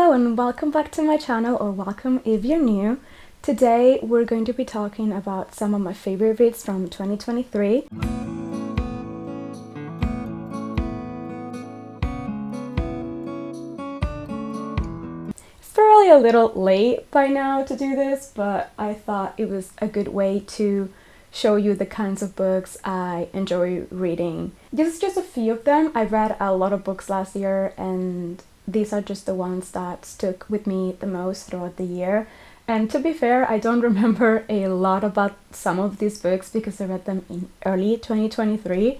Hello and welcome back to my channel, or welcome if you're new. Today we're going to be talking about some of my favorite reads from 2023. It's probably a little late by now to do this, but I thought it was a good way to show you the kinds of books I enjoy reading. This is just a few of them. I read a lot of books last year, and these are just the ones that stuck with me the most throughout the year. And to be fair, I don't remember a lot about some of these books because I read them in early 2023.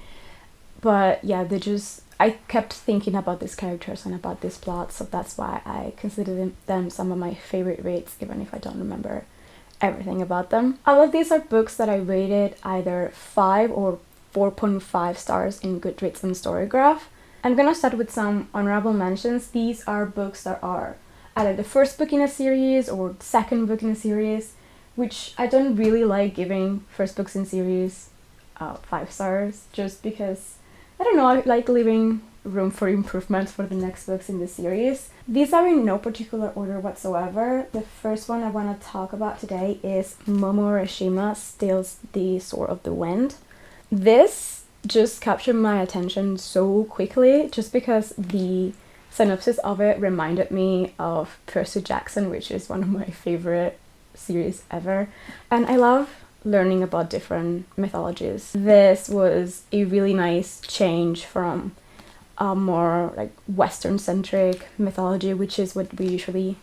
But yeah, I kept thinking about these characters and about this plot, so that's why I consider them some of my favorite reads, even if I don't remember everything about them. All of these are books that I rated either 5 or 4.5 stars in Goodreads and Storygraph. I'm gonna start with some honorable mentions. These are books that are either the first book in a series or second book in a series, which I don't really like giving first books in series 5 stars, just because, I don't know, I like leaving room for improvement for the next books in the series. These are in no particular order whatsoever. The first one I want to talk about today is Momo Urashima Steals the Sword of the Wind. This just captured my attention so quickly just because the synopsis of it reminded me of Percy Jackson, which is one of my favorite series ever, and I love learning about different mythologies. This was a really nice change from a more like Western-centric mythology, which is what we usually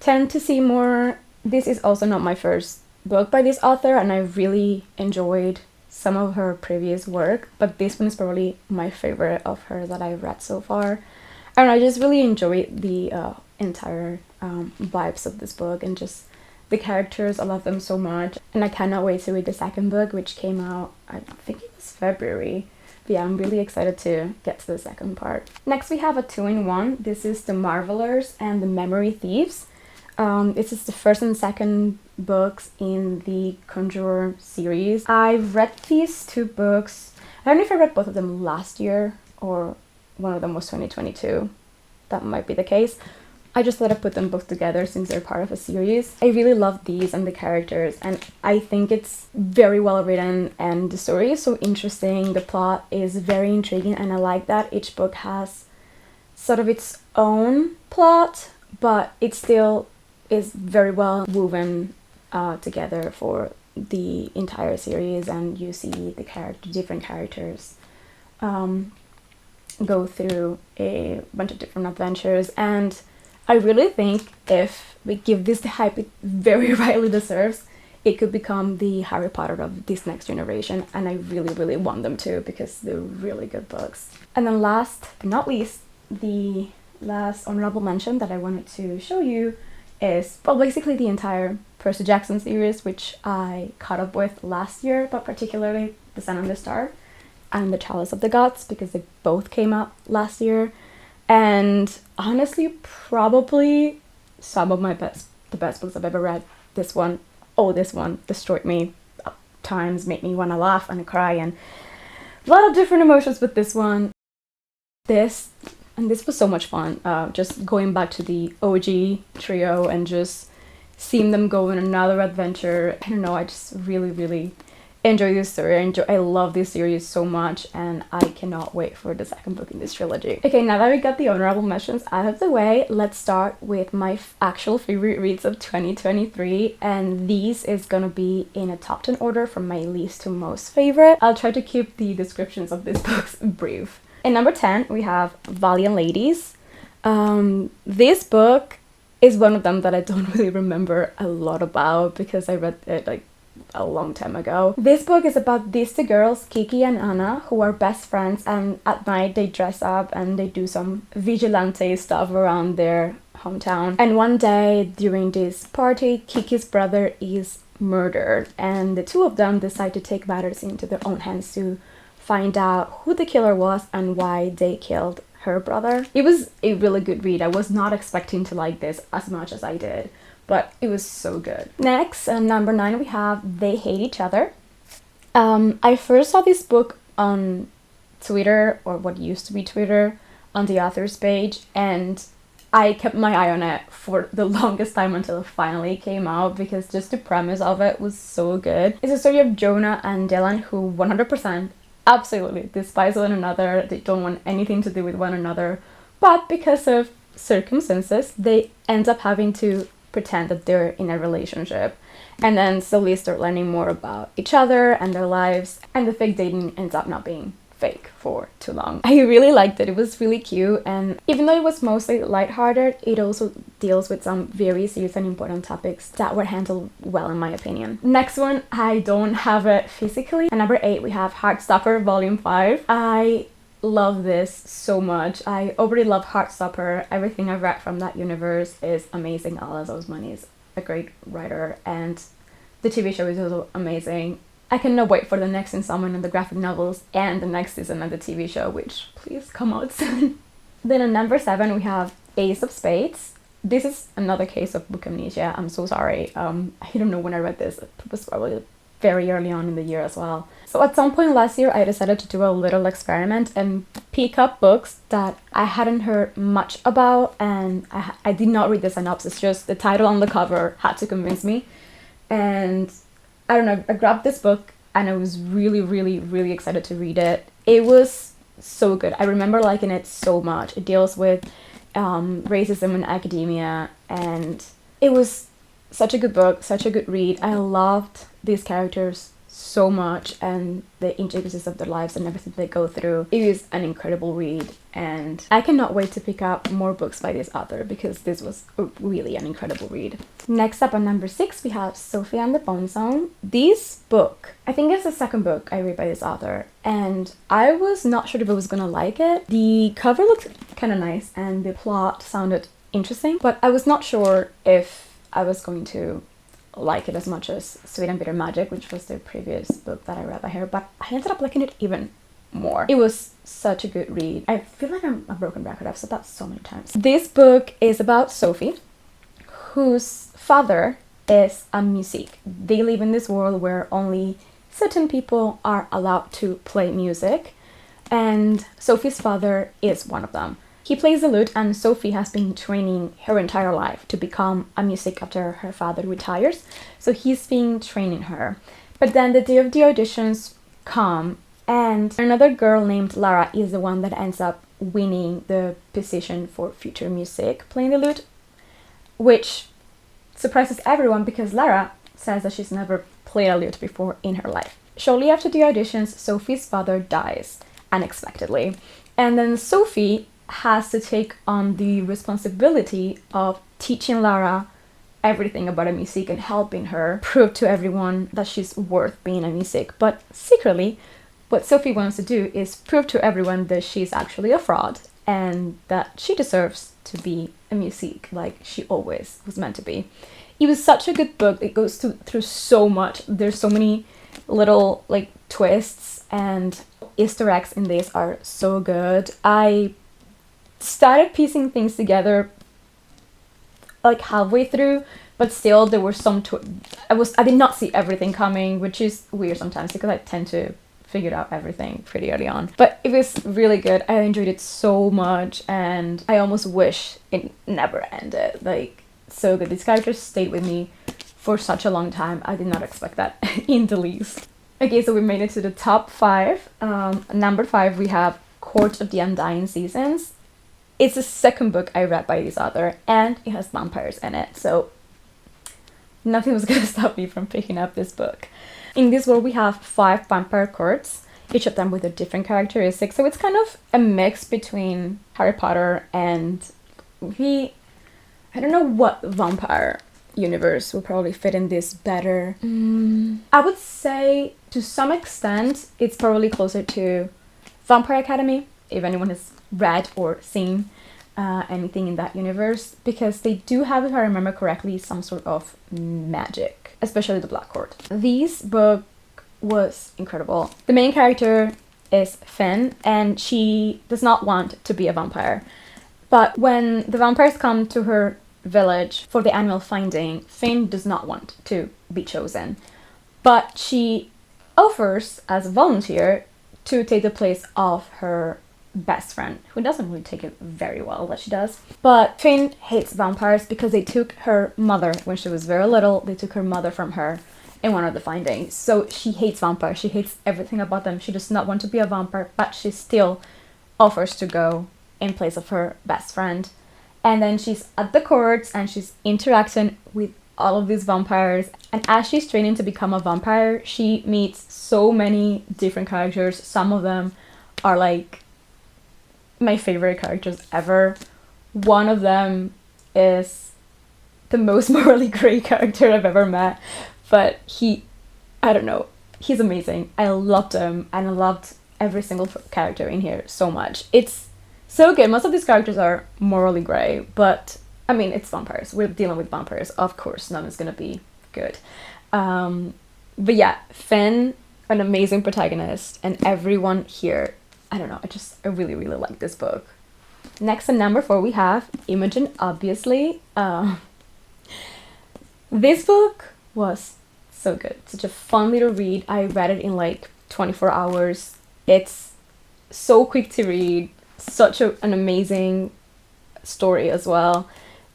tend to see more. This is also not my first book by this author, and I really enjoyed some of her previous work, but this one is probably my favorite of her that I've read so far. And I just really enjoyed the entire vibes of this book and just the characters. I love them so much, and I cannot wait to read the second book, which came out, I think it was February. But yeah, I'm really excited to get to the second part. Next we have a 2-in-1. This is The Marvelers and the Memory Thieves. This is the first and second books in the Conjurer series. I've read these two books. I don't know if I read both of them last year or one of them was 2022. That might be the case. I just thought I'd put them both together since they're part of a series. I really love these and the characters, and I think it's very well written and the story is so interesting. The plot is very intriguing, and I like that each book has sort of its own plot, but it still is very well woven together for the entire series, and you see the different characters go through a bunch of different adventures, and I really think if we give this the hype it very rightly deserves, it could become the Harry Potter of this next generation, and I really want them to, because they're really good books. And then last but not least, the last honorable mention that I wanted to show you is, well, basically the entire Percy Jackson series, which I caught up with last year, but particularly The Sun and the Star and The Chalice of the Gods, because they both came out last year. And honestly, probably some of the best books I've ever read. This one destroyed me at times, made me want to laugh and cry, and a lot of different emotions with this one. This was so much fun, just going back to the OG trio and just seeing them go on another adventure. I don't know, I just really enjoy this story. I love this series so much, and I cannot wait for the second book in this trilogy. Okay, now that we got the honorable mentions out of the way, let's start with my actual favorite reads of 2023, and these is gonna be in a top 10 order from my least to most favorite. I'll try to keep the descriptions of these books brief. In number 10, we have Valiant Ladies. This book is one of them that I don't really remember a lot about because I read it like a long time ago. This book is about these two girls, Kiki and Anna, who are best friends, and at night they dress up and they do some vigilante stuff around their hometown. And one day during this party, Kiki's brother is murdered, and the two of them decide to take matters into their own hands to find out who the killer was and why they killed her brother. It was a really good read. I was not expecting to like this as much as I did, but it was so good. Next, number 9, we have They Hate Each Other. I first saw this book on Twitter, or what used to be Twitter, on the author's page, and I kept my eye on it for the longest time until it finally came out, because just the premise of it was so good. It's a story of Jonah and Dylan, who 100% absolutely despise one another. They don't want anything to do with one another, but because of circumstances, they end up having to pretend that they're in a relationship, and then slowly start learning more about each other and their lives, and the fake dating ends up not being fake for too long. I really liked it. It was really cute, and even though it was mostly lighthearted, it also deals with some very serious and important topics that were handled well, in my opinion. Next one, I don't have it physically. At number 8, we have Heartstopper Volume 5. I love this so much. I already love Heartstopper. Everything I've read from that universe is amazing. Alice Oseman is a great writer, and the TV show is also amazing. I cannot wait for the next installment of the graphic novels and the next season of the TV show, which please come out soon. Then at number 7, we have Ace of Spades. This is another case of book amnesia. I'm so sorry. I don't know when I read this. It was probably very early on in the year as well. So at some point last year, I decided to do a little experiment and pick up books that I hadn't heard much about, and I did not read the synopsis, just the title on the cover had to convince me. And I don't know, I grabbed this book and I was really, really, really excited to read it. It was so good. I remember liking it so much. It deals with racism in academia, and it was such a good book, such a good read. I loved these characters so much and the intricacies of their lives and everything they go through. It is an incredible read, and I cannot wait to pick up more books by this author, because this was really an incredible read. Next up on number 6, we have Sophie and the Bone Zone. This book, I think it's the second book I read by this author, and I was not sure if I was gonna like it. The cover looked kind of nice and the plot sounded interesting, but I was not sure if I was going to like it as much as Sweet and Bitter Magic, which was the previous book that I read by her, but I ended up liking it even more. It was such a good read. I feel like I'm a broken record. I've said that so many times. This book is about Sophie, whose father is a musician. They live in this world where only certain people are allowed to play music, and Sophie's father is one of them. He plays the lute, and Sophie has been training her entire life to become a music after her father retires. So he's been training her. But then the day of the auditions come, and another girl named Lara is the one that ends up winning the position for future music, playing the lute, which surprises everyone because Lara says that she's never played a lute before in her life. Shortly after the auditions, Sophie's father dies unexpectedly, and then Sophie has to take on the responsibility of teaching Lara everything about a music and helping her prove to everyone that she's worth being a music. But secretly, what Sophie wants to do is prove to everyone that she's actually a fraud and that she deserves to be a music like she always was meant to be. It was such a good book. It goes through so much. There's so many little like twists, and Easter eggs in this are so good. I started piecing things together like halfway through, but still there were some I did not see everything coming, which is weird sometimes because I tend to figure out everything pretty early on. But it was really good. I enjoyed it so much, and I almost wish it never ended. Like, so good. These characters stayed with me for such a long time. I did not expect that in the least. Okay, so we made it to the top 5. Number 5, we have Court of the Undying Seasons. It's the second book I read by this author, and it has vampires in it, so nothing was gonna stop me from picking up this book. In this world, we have 5 vampire courts, each of them with a different characteristic, so it's kind of a mix between Harry Potter and I don't know what vampire universe will probably fit in this better. I would say, to some extent, it's probably closer to Vampire Academy, if anyone has read or seen anything in that universe, because they do have, if I remember correctly, some sort of magic, especially the Black Court. This book was incredible. The main character is Finn, and she does not want to be a vampire. But when the vampires come to her village for the annual finding, Finn does not want to be chosen. But she offers as a volunteer to take the place of her best friend, who doesn't really take it very well that she does. But Finn hates vampires because they took her mother when she was very little. They took her mother from her in one of the findings. So she hates vampires. She hates everything about them. She does not want to be a vampire, but she still offers to go in place of her best friend. And then she's at the courts and she's interacting with all of these vampires. And as she's training to become a vampire, she meets so many different characters. Some of them are like my favorite characters ever. One of them is the most morally gray character I've ever met. But I don't know, he's amazing. I loved him and I loved every single character in here so much. It's so good. Most of these characters are morally gray, but I mean, it's vampires. We're dealing with vampires. Of course, none is gonna be good. But yeah, Finn, an amazing protagonist, and everyone here, I don't know, I really, really like this book. Next at number 4, we have Imogen, obviously. This book was so good. Such a fun little read. I read it in like 24 hours. It's so quick to read. Such an amazing story as well.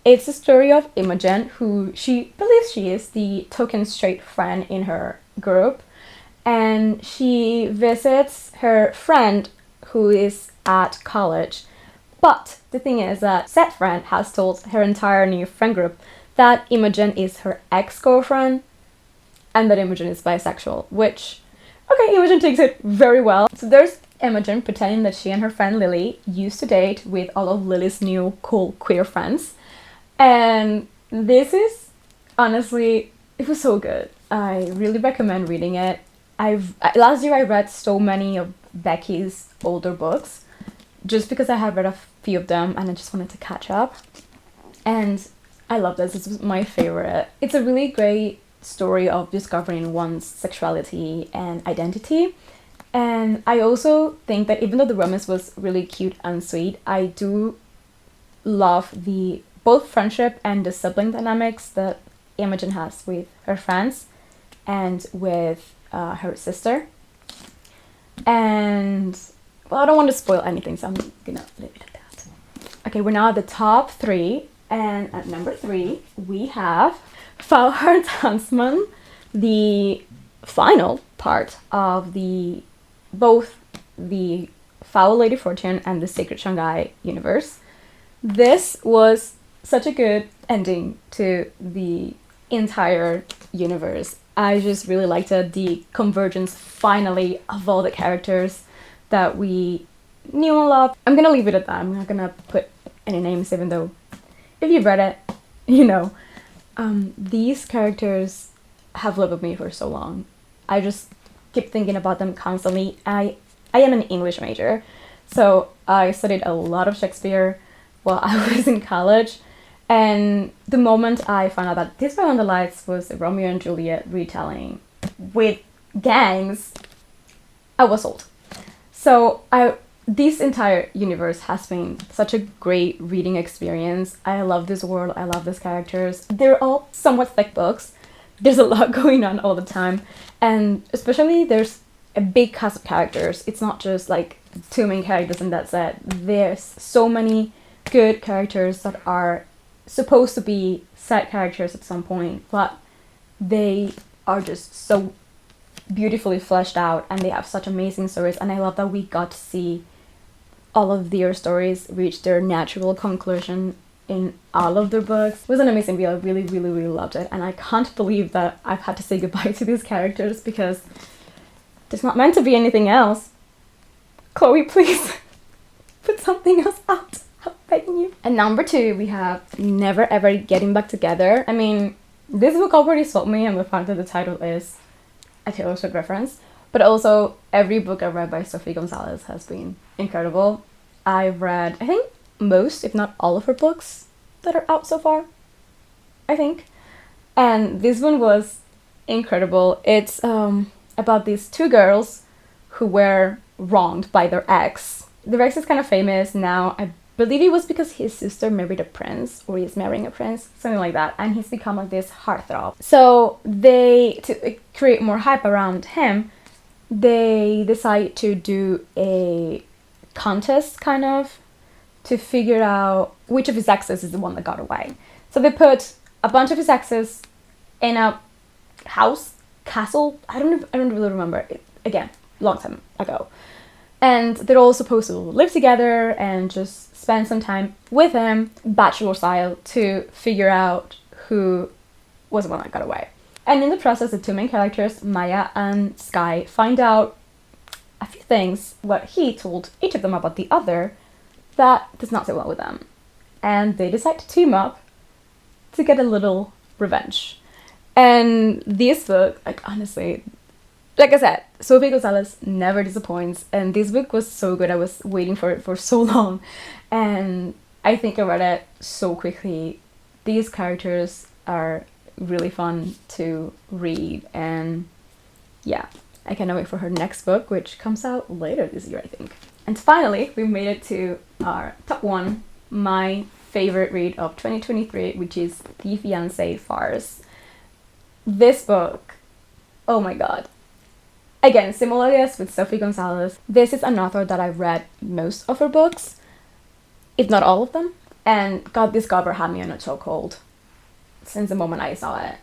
It's a story of Imogen, who she believes she is the token straight friend in her group. And she visits her friend who is at college. But the thing is that said friend has told her entire new friend group that Imogen is her ex-girlfriend and that Imogen is bisexual, which, okay, Imogen takes it very well. So there's Imogen pretending that she and her friend Lily used to date with all of Lily's new cool queer friends. And this is, honestly, it was so good. I really recommend reading it. Last year I read so many of Becky's older books just because I had read a few of them and I just wanted to catch up. And I love this. This was my favorite. It's a really great story of discovering one's sexuality and identity. And I also think that even though the romance was really cute and sweet, I do love the both friendship and the sibling dynamics that Imogen has with her friends and with her sister. And, well, I don't want to spoil anything, so I'm gonna leave it at that. Okay, we're now at the top 3, and at number 3, we have Faulheart Huntsman, the final part of both the Foul Lady Fortune and the Sacred Shanghai universe. This was such a good ending to the entire universe. I just really liked it, the convergence finally of all the characters that we knew and loved. I'm gonna leave it at that. I'm not gonna put any names, even though if you've read it, you know. These characters have lived with me for so long. I just keep thinking about them constantly. I am an English major, so I studied a lot of Shakespeare while I was in college. And the moment I found out that This Fire on the Lights was a Romeo and Juliet retelling with gangs, I was sold. So this entire universe has been such a great reading experience. I love this world. I love these characters. They're all somewhat thick books. There's a lot going on all the time. And especially there's a big cast of characters. It's not just like 2 main characters and that's it. There's so many good characters that are supposed to be side characters at some point, but they are just so beautifully fleshed out and they have such amazing stories. And I love that we got to see all of their stories reach their natural conclusion in all of their books. It was an amazing read. I really, really, really loved it. And I can't believe that I've had to say goodbye to these characters because there's not meant to be anything else. Chloe, please put something else out. I'm begging you. And number 2, we have Never Ever Getting Back Together. I mean, this book already sold me, and the fact that the title is a Taylor Swift reference. But also, every book I've read by Sophie Gonzalez has been incredible. I've read, I think, most, if not all of her books that are out so far, I think. And this one was incredible. It's about these 2 girls who were wronged by their ex. Their ex is kind of famous now. I believe it was because his sister married a prince, or he's marrying a prince, something like that, and he's become like this heartthrob. So to create more hype around him, they decide to do a contest, kind of, to figure out which of his exes is the one that got away. So they put a bunch of his exes in a house, castle, I don't really remember. Again, long time ago. And they're all supposed to live together and just spend some time with him, bachelor style, to figure out who was the one that got away. And in the process, the two main characters, Maya and Sky, find out a few things, what he told each of them about the other, that does not sit well with them. And they decide to team up to get a little revenge. And this book, like, honestly, like I said, Sophie Gonzalez never disappoints, and this book was so good. I was waiting for it for so long, and I think I read it so quickly. These characters are really fun to read, and yeah, I cannot wait for her next book, which comes out later this year, I think. And finally, we made it to our top one, my favorite read of 2023, which is The Fiancé Farce. This book, oh my god. Again, similarly as with Sophie Gonzalez, this is an author that I've read most of her books, if not all of them. And god, this cover had me on a chokehold since the moment I saw it.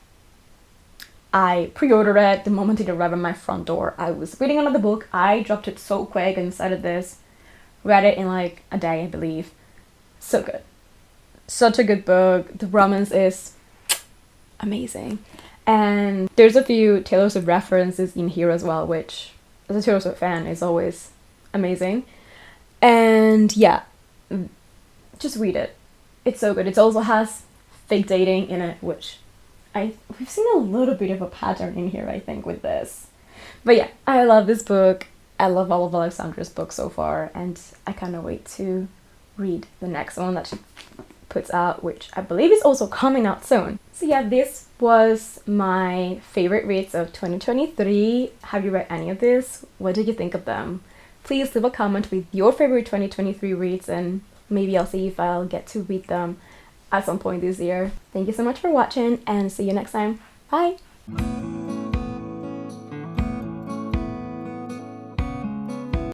I pre-ordered it the moment it arrived at my front door. I was reading another book. I dropped it so quick and started this. Read it in like a day, I believe. So good. Such a good book. The romance is amazing. And there's a few Taylor Swift references in here as well, which, as a Taylor Swift fan, is always amazing. And yeah, just read it. It's so good. It also has fake dating in it, which we've seen a little bit of a pattern in here, I think, with this. But yeah, I love this book. I love all of Alexandra's books so far, and I cannot wait to read the next one that she puts out, which I believe is also coming out soon. So yeah, this was my favorite reads of 2023. Have you read any of this? What did you think of them? Please leave a comment with your favorite 2023 reads, and maybe I'll see if I'll get to read them at some point this year. Thank you so much for watching, and see you next time. Bye!